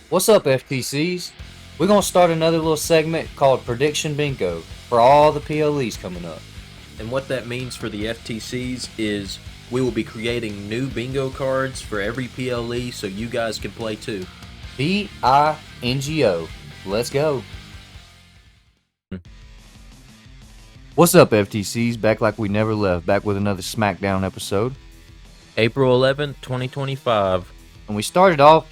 What's up, FTCs? We're going to start another little segment called Prediction Bingo for all the PLEs coming up. And what that means for the FTCs is we will be creating new bingo cards for every PLE so you guys can play too. BINGO. Let's go. What's up, FTCs? Back like we never left. Back with another Smackdown episode. April 11th, 2025. And we started off,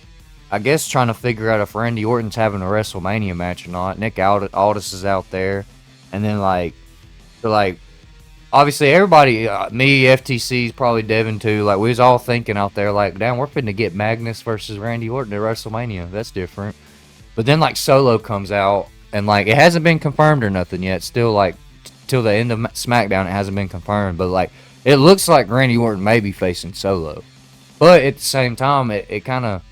I guess, trying to figure out if Randy Orton's having a WrestleMania match or not. Nick Aldis is out there. And then, obviously everybody, me, FTCs, probably Devin too, we was all thinking out there, damn, we're finna get Magnus versus Randy Orton at WrestleMania. That's different. But then, Solo comes out, and, it hasn't been confirmed or nothing yet. Still, till the end of Smackdown, it hasn't been confirmed. But, it looks like Randy Orton may be facing Solo. But at the same time, it kind of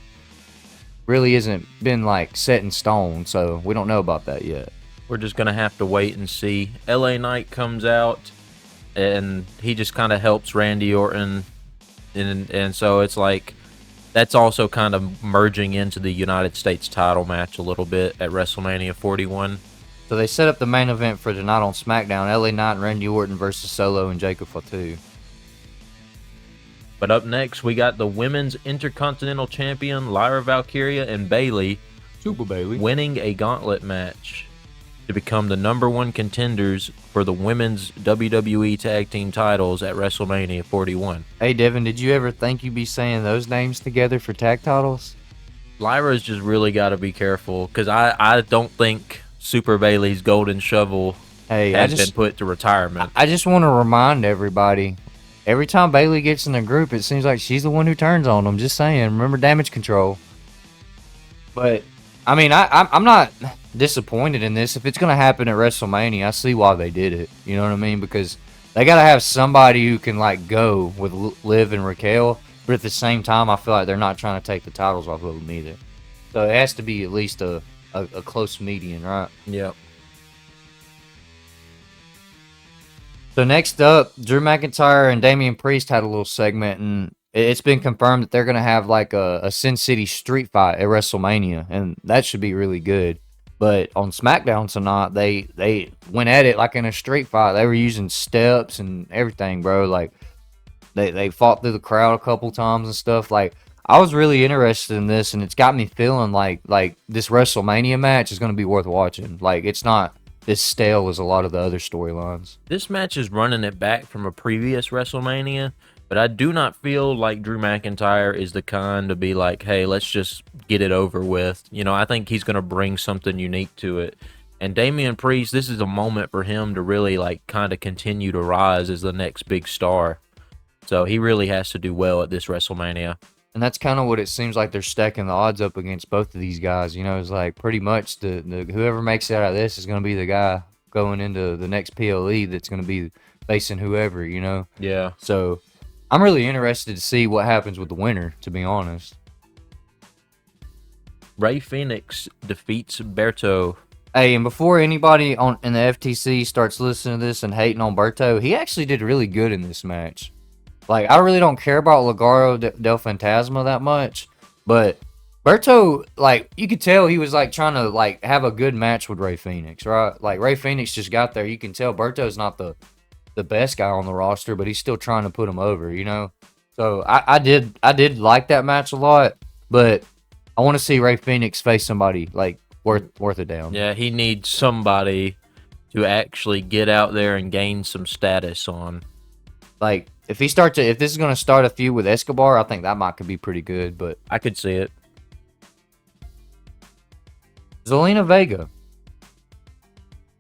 really isn't been, set in stone, so we don't know about that yet. We're just going to have to wait and see. LA Knight comes out, and he just kind of helps Randy Orton. And so it's that's also kind of merging into the United States title match a little bit at WrestleMania 41. So they set up the main event for tonight on SmackDown, LA Knight and Randy Orton versus Solo and Jacob Fatu. But up next, we got the Women's Intercontinental Champion, Lyra Valkyria and Bayley, Super Bayley, winning a gauntlet match to become the number one contenders for the Women's WWE Tag Team titles at WrestleMania 41. Hey, Devin, did you ever think you'd be saying those names together for tag titles? Lyra's just really got to be careful, because I don't think Super Bayley's golden shovel has been put to retirement. I just want to remind everybody, every time Bayley gets in a group, it seems like she's the one who turns on them. Just saying, remember Damage Control. But, I mean, I'm not disappointed in this. If it's going to happen at WrestleMania, I see why they did it. You know what I mean? Because they got to have somebody who can, go with Liv and Raquel. But at the same time, I feel like they're not trying to take the titles off of them either. So it has to be at least a close median, right? Yep. So next up, Drew McIntyre and Damian Priest had a little segment, and it's been confirmed that they're going to have a Sin City street fight at WrestleMania, and that should be really good. But on SmackDown tonight, they went at it like in a street fight. They were using steps and everything, bro. They fought through the crowd a couple times and stuff. I was really interested in this, and it's got me feeling like this WrestleMania match is going to be worth watching. It's not as stale as a lot of the other storylines. This match is running it back from a previous WrestleMania, but I do not feel like Drew McIntyre is the kind to be like, hey, let's just get it over with. I think he's going to bring something unique to it. And Damian Priest, this is a moment for him to really kind of continue to rise as the next big star. So he really has to do well at this WrestleMania. And that's kind of what it seems like they're stacking the odds up against both of these guys. It's pretty much the whoever makes it out of this is going to be the guy going into the next PLE that's going to be facing whoever, Yeah. So I'm really interested to see what happens with the winner, to be honest. Rey Fenix defeats Berto. Hey, and before anybody in the FTC starts listening to this and hating on Berto, he actually did really good in this match. I really don't care about Legado del Fantasma that much, but Berto, you could tell he was, trying to, have a good match with Rey Fenix, right? Rey Fenix just got there. You can tell Berto's not the best guy on the roster, but he's still trying to put him over, So, I did like that match a lot, but I want to see Rey Fenix face somebody, worth it down. Yeah, he needs somebody to actually get out there and gain some status on. If this is going to start a feud with Escobar, I think that could be pretty good, but I could see it. Zelina Vega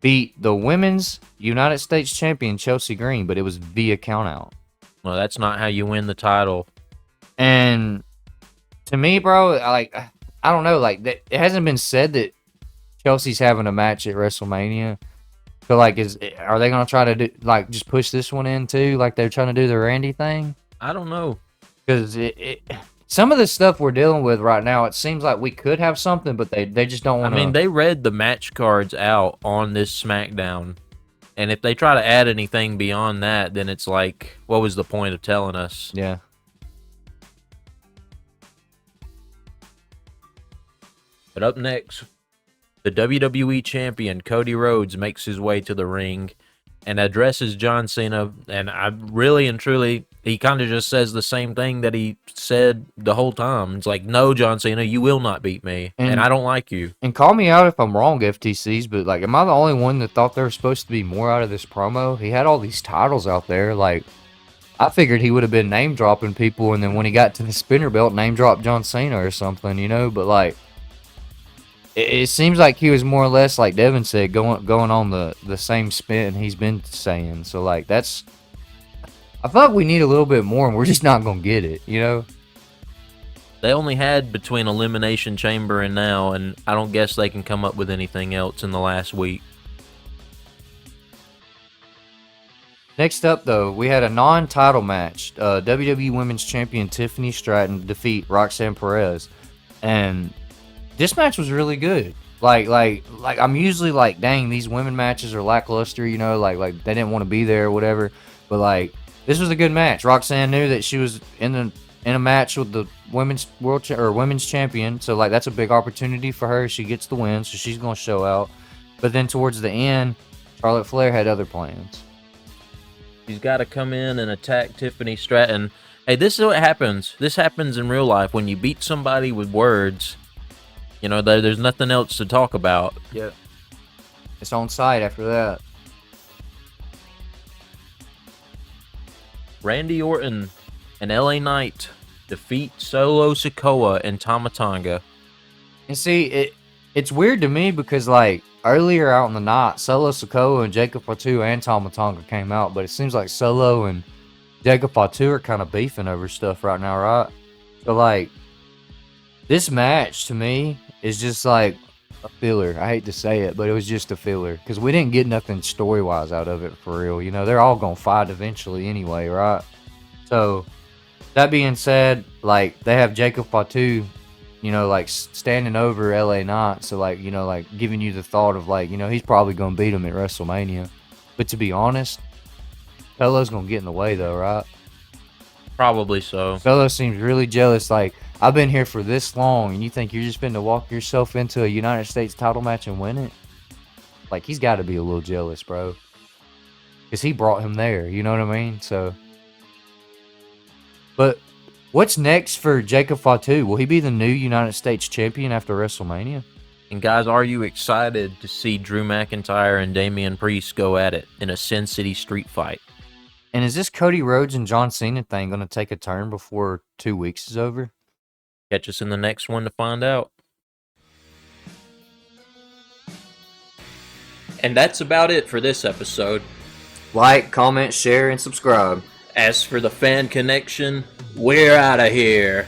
beat the Women's United States Champion Chelsea Green, but it was via countout. Well, that's not how you win the title. And to me, bro, I don't know, it hasn't been said that Chelsea's having a match at WrestleMania. So, are they going to try to do, just push this one in, too? They're trying to do the Randy thing? I don't know. Because some of the stuff we're dealing with right now, it seems like we could have something, but they just don't want to. I mean, they read the match cards out on this SmackDown. And if they try to add anything beyond that, then it's what was the point of telling us? Yeah. But up next, the WWE Champion Cody Rhodes makes his way to the ring and addresses John Cena. And I really and truly, he kind of just says the same thing that he said the whole time. It's like, no, John Cena, you will not beat me, and I don't like you. And call me out if I'm wrong, FTCs, but like, am I the only one that thought there was supposed to be more out of this promo? He had all these titles out there. Like, I figured he would have been name dropping people, and then when he got to the spinner belt, name dropped John Cena or something, you know. But like, it seems like he was more or less, like Devin said, going on the same spin he's been saying. So like, I feel like we need a little bit more, and we're just not gonna get it, you know. They only had between Elimination Chamber and now, and I don't guess they can come up with anything else in the last week. Next up, though, we had a non-title match. WWE Women's Champion Tiffany Stratton defeat Roxanne Perez, and this match was really good. Like I'm usually like, dang, these women matches are lackluster, you know, like they didn't want to be there or whatever. But like, this was a good match. Roxanne knew that she was in a match with the women's women's champion, so like that's a big opportunity for her. She gets the win, so she's gonna show out. But then towards the end, Charlotte Flair had other plans. She's got to come in and attack Tiffany Stratton. Hey, this is what happens. This happens in real life when you beat somebody with words. You know, there's nothing else to talk about. Yeah. It's on site after that. Randy Orton and LA Knight defeat Solo Sikoa and Tama Tonga. And see, it's weird to me because like earlier out in the night, Solo Sikoa and Jacob Fatu and Tama Tonga came out, but it seems like Solo and Jacob Fatu are kind of beefing over stuff right now, right? So like, this match to me is just like a filler. I hate to say it, but it was just a filler because we didn't get nothing story-wise out of it for real. You know, they're all gonna fight eventually anyway, right? So that being said, like they have Jacob Fatu, you know, like standing over LA Knight, so like, you know, like giving you the thought of like, you know, he's probably gonna beat him at WrestleMania. But to be honest, Solo's gonna get in the way though, right? Probably so. Solo seems really jealous. Like, I've been here for this long, and you think you're just finna walk yourself into a United States title match and win it? Like, he's got to be a little jealous, bro. Because he brought him there, you know what I mean? So, but what's next for Jacob Fatu? Will he be the new United States champion after WrestleMania? And guys, are you excited to see Drew McIntyre and Damian Priest go at it in a Sin City street fight? And is this Cody Rhodes and John Cena thing going to take a turn before 2 weeks is over? Catch us in the next one to find out. And that's about it for this episode. Like, comment, share, and subscribe. As for the fan connection, we're out of here.